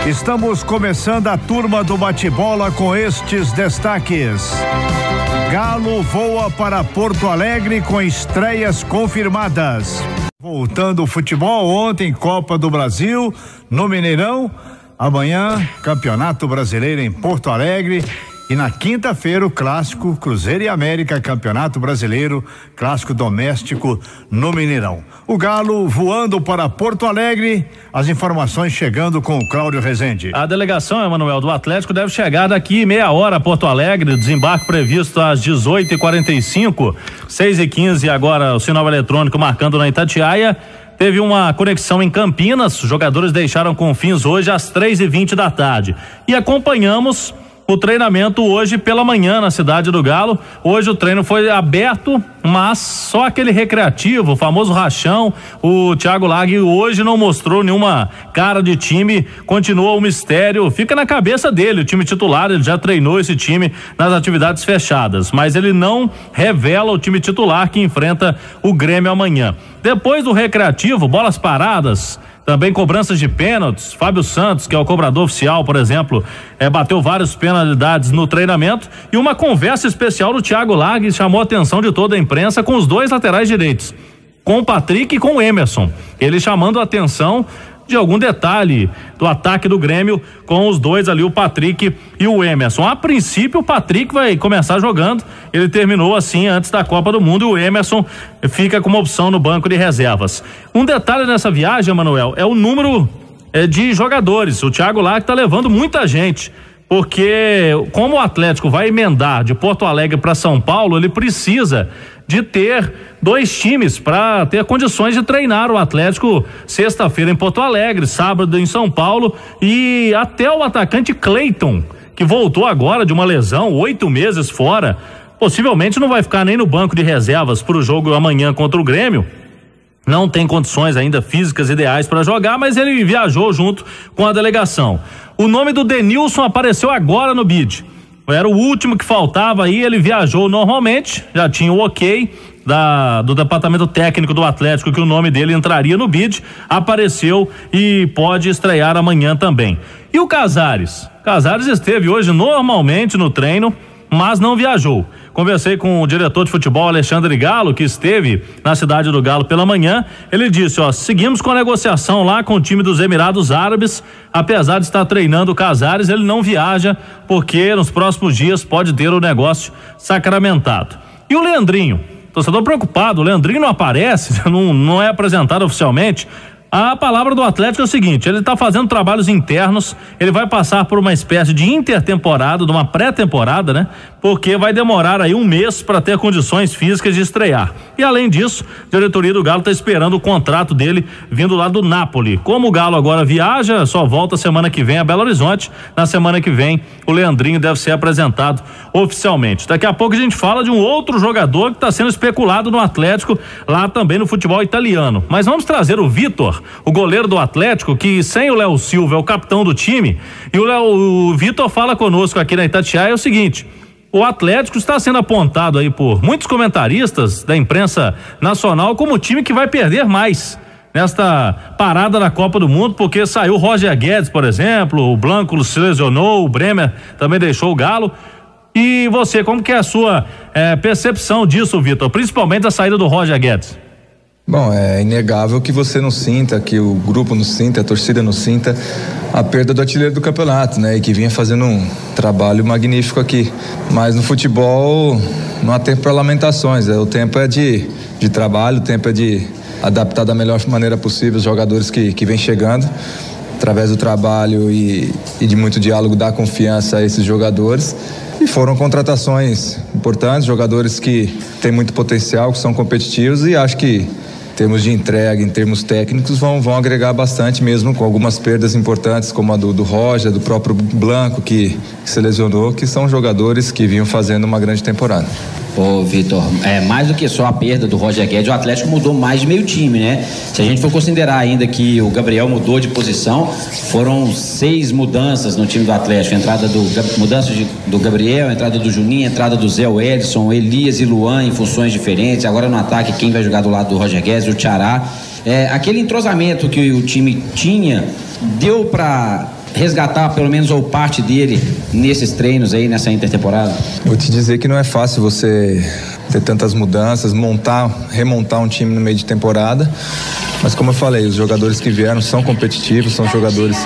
Estamos começando a turma do bate-bola com estes destaques. Galo voa para Porto Alegre com estreias confirmadas. Voltando ao futebol, ontem Copa do Brasil no Mineirão, amanhã Campeonato Brasileiro em Porto Alegre e na quinta-feira o clássico Cruzeiro e América, Campeonato Brasileiro, clássico doméstico no Mineirão. O Galo voando para Porto Alegre, as informações chegando com o Cláudio Rezende. A delegação, Emanuel, do Atlético deve chegar daqui meia hora a Porto Alegre, desembarque previsto às 18h45, 6h15 agora o sinal eletrônico marcando na Itatiaia. Teve uma conexão em Campinas, os jogadores deixaram Confins hoje às 3h20 da tarde. E acompanhamos o treinamento hoje pela manhã na cidade do Galo. Hoje o treino foi aberto, mas só aquele recreativo, o famoso rachão. O Thiago Lage hoje não mostrou nenhuma cara de time, continua o mistério, fica na cabeça dele, o time titular, ele já treinou esse time nas atividades fechadas, mas ele não revela o time titular que enfrenta o Grêmio amanhã. Depois do recreativo, bolas paradas, também cobranças de pênaltis. Fábio Santos, que é o cobrador oficial, por exemplo, bateu várias penalidades no treinamento, e uma conversa especial do Thiago Lage chamou a atenção de toda a imprensa com os dois laterais direitos, com o Patrick e com o Emerson. Ele chamando a atenção de algum detalhe do ataque do Grêmio com os dois ali, o Patrick e o Emerson. A princípio o Patrick vai começar jogando, ele terminou assim antes da Copa do Mundo, e o Emerson fica como opção no banco de reservas. Um detalhe nessa viagem, Manuel, é o número de jogadores. O Thiago Lage tá levando muita gente, porque como o Atlético vai emendar de Porto Alegre para São Paulo, ele precisa de ter 2 times para ter condições de treinar o Atlético sexta-feira em Porto Alegre, sábado em São Paulo, e até o atacante Cleiton, que voltou agora de uma lesão, 8 meses fora, possivelmente não vai ficar nem no banco de reservas para o jogo amanhã contra o Grêmio. Não tem condições ainda físicas ideais para jogar, mas ele viajou junto com a delegação. O nome do Denilson apareceu agora no bid. Era o último que faltava aí, ele viajou normalmente, já tinha o ok do departamento técnico do Atlético que o nome dele entraria no bid, apareceu e pode estrear amanhã também. E o Casares? Casares esteve hoje normalmente no treino, mas não viajou. Conversei com o diretor de futebol Alexandre Galo, que esteve na cidade do Galo pela manhã. Ele disse, seguimos com a negociação lá com o time dos Emirados Árabes. Apesar de estar treinando o Casares, ele não viaja porque nos próximos dias pode ter o negócio sacramentado. E o Leandrinho? Torcedor preocupado, o Leandrinho não aparece, não é apresentado oficialmente. A palavra do Atlético é o seguinte: ele está fazendo trabalhos internos, ele vai passar por uma espécie de intertemporada, de uma pré-temporada, né? Porque vai demorar aí um mês para ter condições físicas de estrear. E além disso, a diretoria do Galo está esperando o contrato dele vindo lá do Napoli. Como o Galo agora viaja, só volta semana que vem a Belo Horizonte. Na semana que vem, o Leandrinho deve ser apresentado oficialmente. Daqui a pouco a gente fala de um outro jogador que está sendo especulado no Atlético, lá também no futebol italiano. Mas vamos trazer o Vitor, o goleiro do Atlético, que sem o Léo Silva é o capitão do time, e o Vitor fala conosco aqui na Itatiaia, é o seguinte: o Atlético está sendo apontado aí por muitos comentaristas da imprensa nacional como o time que vai perder mais nesta parada da Copa do Mundo, porque saiu o Roger Guedes, por exemplo, o Blanco se lesionou, o Bremer também deixou o Galo. E você, como que é a sua percepção disso, Vitor, principalmente a saída do Roger Guedes? Bom, é inegável que você não sinta, que o grupo não sinta, a torcida não sinta a perda do artilheiro do campeonato, né? E que vinha fazendo um trabalho magnífico aqui. Mas no futebol não há tempo para lamentações, o tempo é de trabalho, o tempo é de adaptar da melhor maneira possível os jogadores que vêm chegando, através do trabalho e de muito diálogo, dar confiança a esses jogadores. E foram contratações importantes, jogadores que têm muito potencial, que são competitivos, e acho que em termos de entrega, em termos técnicos, vão agregar bastante, mesmo com algumas perdas importantes, como a do Roger, do próprio Blanco, que se lesionou, que são jogadores que vinham fazendo uma grande temporada. Ô Vitor, mais do que só a perda do Roger Guedes, o Atlético mudou mais de meio time, né? Se a gente for considerar ainda que o Gabriel mudou de posição, foram 6 mudanças no time do Atlético: mudança do Gabriel, entrada do Juninho, entrada do Zé Wellison, Elias e Luan em funções diferentes. Agora no ataque, quem vai jogar do lado do Roger Guedes? O Tchará. Aquele entrosamento que o time tinha, deu para resgatar pelo menos ou parte dele nesses treinos aí, nessa intertemporada? Vou te dizer que não é fácil você ter tantas mudanças, remontar um time no meio de temporada, mas como eu falei, os jogadores que vieram são competitivos, são jogadores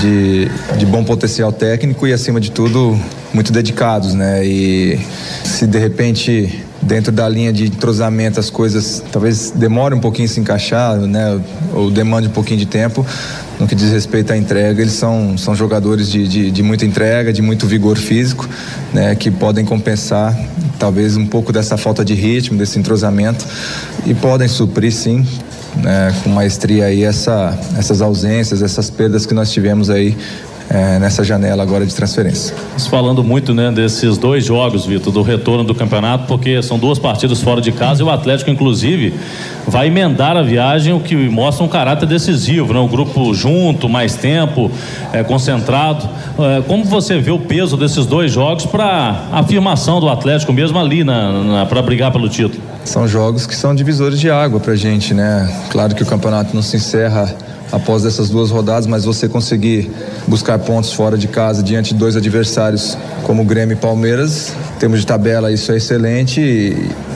de bom potencial técnico e, acima de tudo, muito dedicados, né? E se de repente dentro da linha de entrosamento as coisas talvez demorem um pouquinho a se encaixar, né? Ou demande um pouquinho de tempo, no que diz respeito à entrega, eles são jogadores de muita entrega, de muito vigor físico, né? Que podem compensar talvez um pouco dessa falta de ritmo, desse entrosamento, e podem suprir, sim, né, com maestria aí essas ausências, essas perdas que nós tivemos aí nessa janela agora de transferência. Falando muito, né, desses 2 jogos, Vitor, do retorno do campeonato, porque são 2 partidas fora de casa e o Atlético, inclusive, vai emendar a viagem, o que mostra um caráter decisivo, né? O grupo junto, mais tempo, concentrado. Como você vê o peso desses 2 jogos para a afirmação do Atlético mesmo ali para brigar pelo título? São jogos que são divisores de água pra gente, né? Claro que o campeonato não se encerra após essas 2 rodadas, mas você conseguir buscar pontos fora de casa diante de 2 adversários como o Grêmio e Palmeiras, em termos de tabela, isso é excelente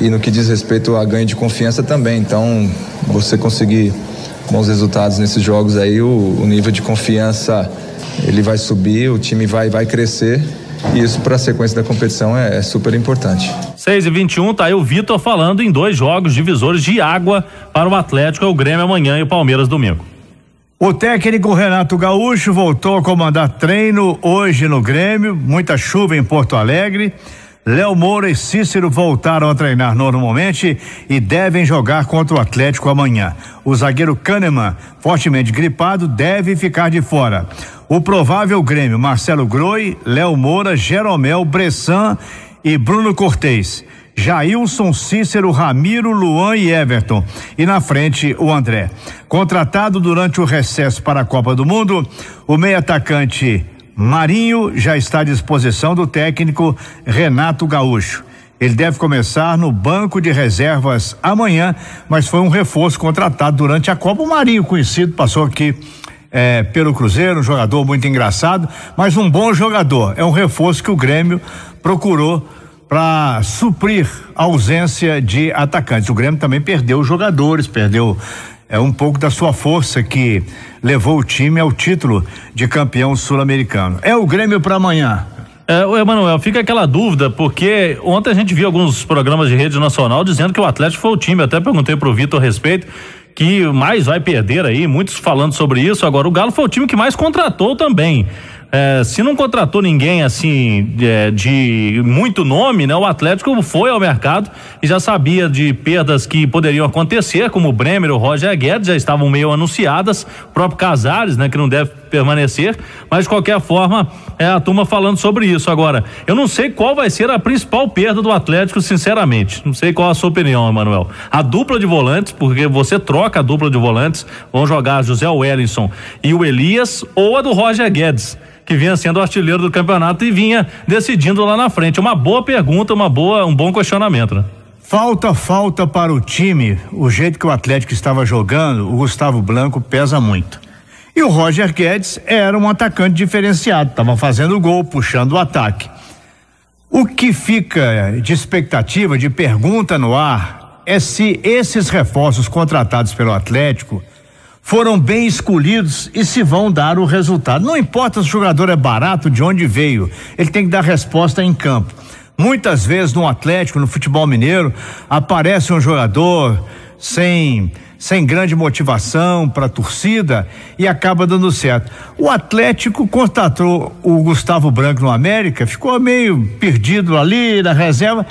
e no que diz respeito a ganho de confiança também. Então, você conseguir bons resultados nesses jogos aí, o nível de confiança ele vai subir, o time vai crescer. E isso para a sequência da competição é super importante. 6h21, tá aí o Vitor falando em 2 jogos divisores de água para o Atlético, o Grêmio amanhã e o Palmeiras domingo. O técnico Renato Gaúcho voltou a comandar treino hoje no Grêmio, muita chuva em Porto Alegre. Léo Moura e Cícero voltaram a treinar normalmente e devem jogar contra o Atlético amanhã. O zagueiro Kahneman, fortemente gripado, deve ficar de fora. O provável Grêmio: Marcelo Groi, Léo Moura, Jeromel, Bressan e Bruno Cortez. Jailson, Cícero, Ramiro, Luan e Everton. E na frente, o André. Contratado durante o recesso para a Copa do Mundo, o meio-atacante Marinho já está à disposição do técnico Renato Gaúcho. Ele deve começar no banco de reservas amanhã, mas foi um reforço contratado durante a Copa. O Marinho, conhecido, passou aqui pelo Cruzeiro, um jogador muito engraçado, mas um bom jogador. É um reforço que o Grêmio procurou para suprir a ausência de atacantes. O Grêmio também perdeu jogadores, perdeu um pouco da sua força que levou o time ao título de campeão sul-americano. É o Grêmio para amanhã. Emanuel, fica aquela dúvida, porque ontem a gente viu alguns programas de rede nacional dizendo que o Atlético foi o time, até perguntei pro Vitor a respeito, que mais vai perder aí, muitos falando sobre isso. Agora, o Galo foi o time que mais contratou também. Se não contratou ninguém assim de muito nome, né? O Atlético foi ao mercado e já sabia de perdas que poderiam acontecer, como o Bremer, o Roger Guedes, já estavam meio anunciadas, o próprio Casares, né? Que não deve permanecer, mas de qualquer forma a turma falando sobre isso. Agora, eu não sei qual vai ser a principal perda do Atlético, sinceramente, não sei qual a sua opinião, Emanuel. A dupla de volantes, porque você troca a dupla de volantes, vão jogar José Wellington e o Elias, ou a do Roger Guedes, que vinha sendo o artilheiro do campeonato e vinha decidindo lá na frente. Uma boa pergunta, um bom questionamento, né? Falta para o time, o jeito que o Atlético estava jogando, o Gustavo Blanco pesa muito. E o Roger Guedes era um atacante diferenciado, estava fazendo gol, puxando o ataque. O que fica de expectativa, de pergunta no ar, é se esses reforços contratados pelo Atlético foram bem escolhidos e se vão dar o resultado. Não importa se o jogador é barato, de onde veio, ele tem que dar resposta em campo. Muitas vezes no Atlético, no futebol mineiro, aparece um jogador sem grande motivação para a torcida e acaba dando certo. O Atlético contratou o Gustavo Blanco no América, ficou meio perdido ali na reserva.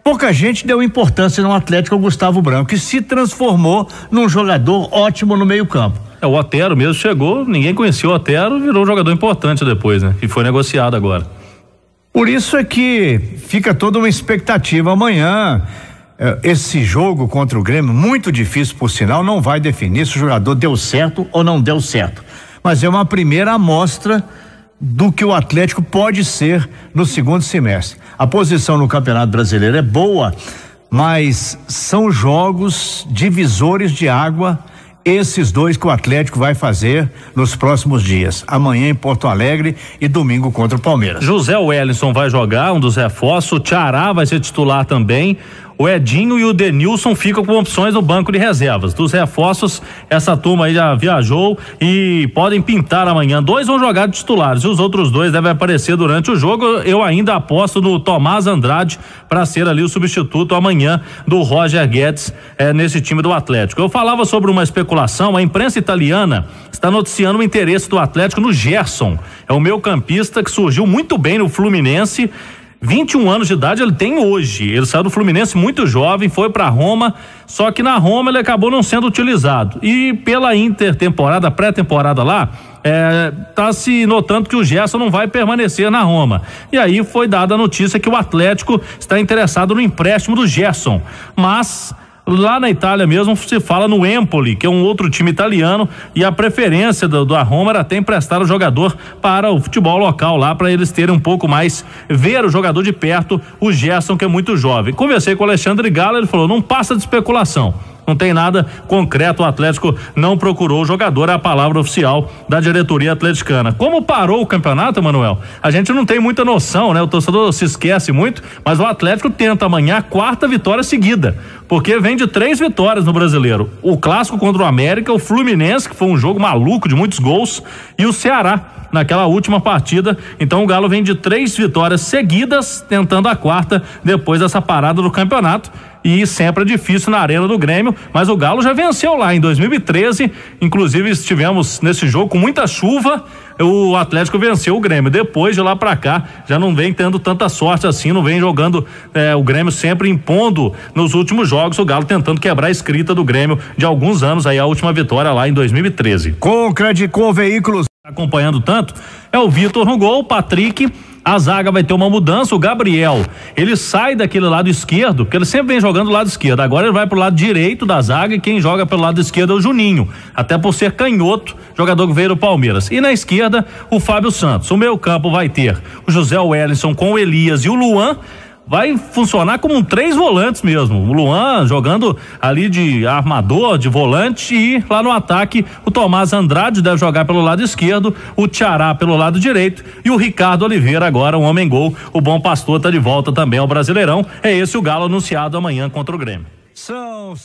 Pouca gente deu importância no Atlético ao Gustavo Blanco, que se transformou num jogador ótimo no meio-campo. O Otero mesmo chegou, ninguém conhecia o Otero, virou um jogador importante depois, né? E foi negociado agora. Por isso é que fica toda uma expectativa amanhã. Esse jogo contra o Grêmio, muito difícil por sinal, não vai definir se o jogador deu certo ou não deu certo. Mas é uma primeira amostra do que o Atlético pode ser no segundo semestre. A posição no Campeonato Brasileiro é boa, mas são jogos divisores de água Esses dois que o Atlético vai fazer nos próximos dias, amanhã em Porto Alegre e domingo contra o Palmeiras. José Wellington vai jogar, um dos reforços, o Tiará vai ser titular também, o Edinho e o Denilson ficam com opções no banco de reservas. Dos reforços, essa turma aí já viajou e podem pintar amanhã. 2 vão jogar de titulares e os outros 2 devem aparecer durante o jogo. Eu ainda aposto no Tomás Andrade para ser ali o substituto amanhã do Roger Guedes nesse time do Atlético. Eu falava sobre uma especulação, a imprensa italiana está noticiando o interesse do Atlético no Gerson. É o meio-campista que surgiu muito bem no Fluminense. 21 anos de idade ele tem hoje. Ele saiu do Fluminense muito jovem, foi para Roma, só que na Roma ele acabou não sendo utilizado. E pela intertemporada, pré-temporada lá, tá se notando que o Gerson não vai permanecer na Roma. E aí foi dada a notícia que o Atlético está interessado no empréstimo do Gerson. Mas lá na Itália mesmo se fala no Empoli, que é um outro time italiano, e a preferência da Roma era até emprestar o jogador para o futebol local lá, para eles terem um pouco mais, ver o jogador de perto, o Gerson, que é muito jovem. Conversei com o Alexandre Galo, ele falou, não passa de especulação. Não tem nada concreto, o Atlético não procurou o jogador, é a palavra oficial da diretoria atleticana. Como parou o campeonato, Manuel? A gente não tem muita noção, né? O torcedor se esquece muito, mas o Atlético tenta amanhã a 4ª vitória seguida, porque vem de 3 vitórias no Brasileiro. O clássico contra o América, o Fluminense, que foi um jogo maluco de muitos gols, e o Ceará naquela última partida. Então o Galo vem de 3 vitórias seguidas, tentando a 4ª depois dessa parada do campeonato. E sempre é difícil na Arena do Grêmio, mas o Galo já venceu lá em 2013, inclusive estivemos nesse jogo com muita chuva, o Atlético venceu o Grêmio. Depois de lá pra cá já não vem tendo tanta sorte assim, não vem jogando, o Grêmio sempre impondo nos últimos jogos, o Galo tentando quebrar a escrita do Grêmio de alguns anos, aí a última vitória lá em 2013. Com Credicom Veículos Acompanhando tanto é o Vitor no gol, o Patrick. A zaga vai ter uma mudança, o Gabriel, ele sai daquele lado esquerdo, porque ele sempre vem jogando do lado esquerdo, agora ele vai pro lado direito da zaga e quem joga pelo lado esquerdo é o Juninho, até por ser canhoto, jogador que veio do Palmeiras. E na esquerda, o Fábio Santos. O meio campo vai ter o José Wellington com o Elias e o Luan. Vai funcionar como 3 volantes mesmo. O Luan jogando ali de armador, de volante, e lá no ataque o Tomás Andrade deve jogar pelo lado esquerdo, o Tiará pelo lado direito e o Ricardo Oliveira agora, um homem gol. O Bom Pastor tá de volta também ao Brasileirão. É esse o Galo anunciado amanhã contra o Grêmio. São